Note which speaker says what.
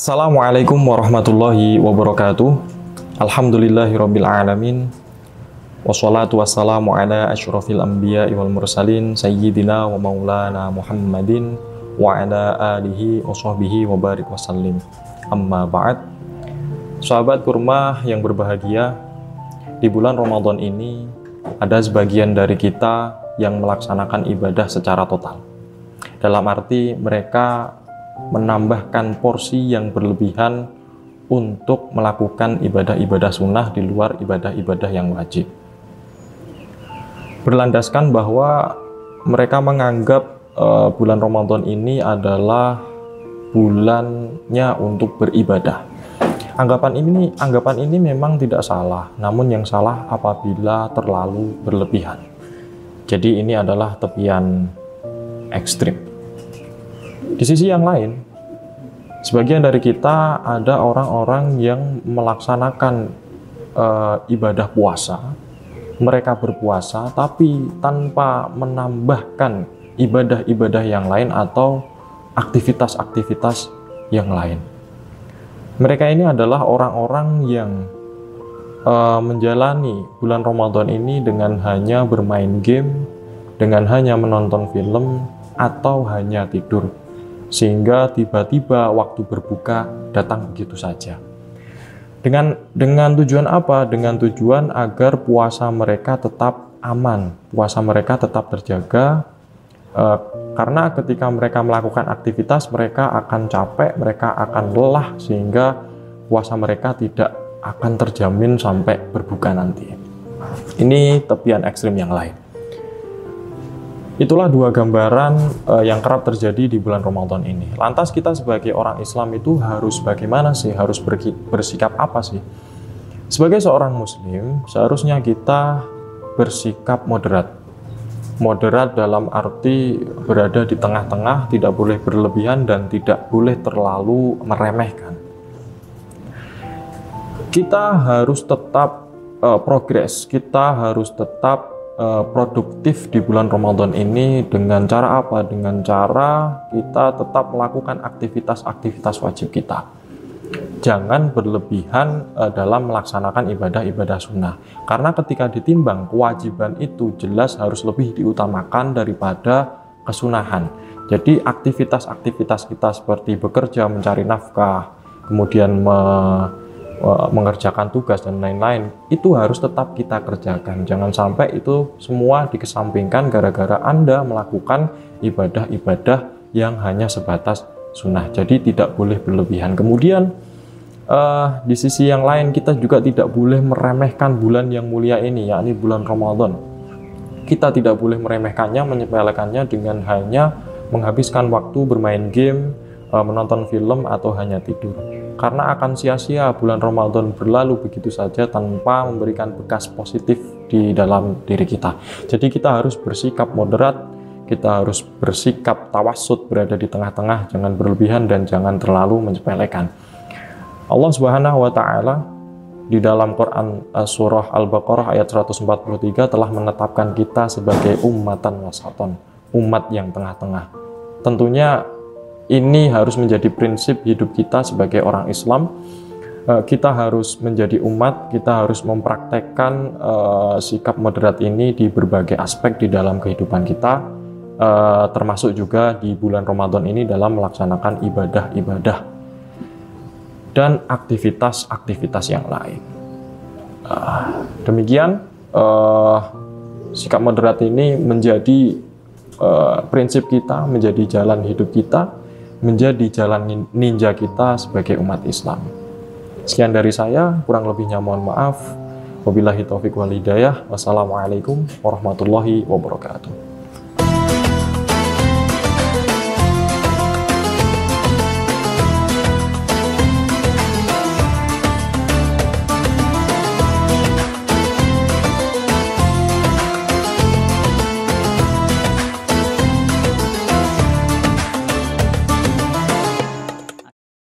Speaker 1: Assalamualaikum warahmatullahi wabarakatuh. Alhamdulillahirabbil alamin. Wassalatu wassalamu ala asyrafil anbiya'i wal mursalin sayyidina wa maulana Muhammadin wa ala alihi wa sahbihi wa barik wasallim. Amma ba'd. Sahabat kurma yang berbahagia, di bulan Ramadan ini ada sebagian dari kita yang melaksanakan ibadah secara total. Dalam arti mereka menambahkan porsi yang berlebihan untuk melakukan ibadah-ibadah sunnah di luar ibadah-ibadah yang wajib. Berlandaskan bahwa mereka menganggap bulan Ramadan ini adalah bulannya untuk beribadah. Anggapan ini memang tidak salah, namun yang salah apabila terlalu berlebihan. Jadi ini adalah tepian ekstrim. Di sisi yang lain, sebagian dari kita ada orang-orang yang melaksanakan ibadah puasa. Mereka berpuasa tapi tanpa menambahkan ibadah-ibadah yang lain atau aktivitas-aktivitas yang lain. Mereka ini adalah orang-orang yang menjalani bulan Ramadan ini dengan hanya bermain game, dengan hanya menonton film, atau hanya tidur. Sehingga tiba-tiba waktu berbuka datang begitu saja. Dengan tujuan apa? Dengan tujuan agar puasa mereka tetap aman, puasa mereka tetap terjaga, karena ketika mereka melakukan aktivitas mereka akan capek, mereka akan lelah, sehingga puasa mereka tidak akan terjamin sampai berbuka nanti. Ini tepian ekstrim yang lain. Itulah dua gambaran yang kerap terjadi di bulan Ramadan ini. Lantas kita sebagai orang Islam itu harus bagaimana sih? Harus bersikap apa sih? Sebagai seorang Muslim, seharusnya kita bersikap moderat. Moderat dalam arti berada di tengah-tengah, tidak boleh berlebihan dan tidak boleh terlalu meremehkan. Kita harus tetap progres, kita harus tetap produktif di bulan Ramadan ini. Dengan cara apa? Dengan cara kita tetap melakukan aktivitas-aktivitas wajib kita. Jangan berlebihan dalam melaksanakan ibadah-ibadah sunnah. Karena ketika ditimbang, kewajiban itu jelas harus lebih diutamakan daripada kesunahan. Jadi aktivitas-aktivitas kita seperti bekerja, mencari nafkah, kemudian mengerjakan tugas dan lain-lain, itu harus tetap kita kerjakan. Jangan sampai itu semua dikesampingkan gara-gara Anda melakukan ibadah-ibadah yang hanya sebatas sunnah. Jadi tidak boleh berlebihan. Kemudian di sisi yang lain, kita juga tidak boleh meremehkan bulan yang mulia ini, yakni bulan Ramadan. Kita tidak boleh meremehkannya, menyepelekannya dengan hanya menghabiskan waktu bermain game, menonton film, atau hanya tidur. Karena akan sia-sia bulan Ramadan berlalu begitu saja tanpa memberikan bekas positif di dalam diri kita. Jadi kita harus bersikap moderat, kita harus bersikap tawassut, berada di tengah-tengah, jangan berlebihan dan jangan terlalu menyepelekan. Allah Subhanahu wa taala di dalam Quran surah Al-Baqarah ayat 143 telah menetapkan kita sebagai ummatan wasaton, umat yang tengah-tengah. Tentunya ini harus menjadi prinsip hidup kita sebagai orang Islam. Kita harus menjadi umat, kita harus mempraktekkan sikap moderat ini di berbagai aspek di dalam kehidupan kita, termasuk juga di bulan Ramadan ini dalam melaksanakan ibadah-ibadah dan aktivitas-aktivitas yang lain. Demikian sikap moderat ini menjadi prinsip kita, menjadi jalan hidup kita, menjadi jalan ninja kita sebagai umat Islam. Sekian dari saya, kurang lebihnya mohon maaf. Wabillahi taufiq wal hidayah. Wassalamualaikum warahmatullahi wabarakatuh.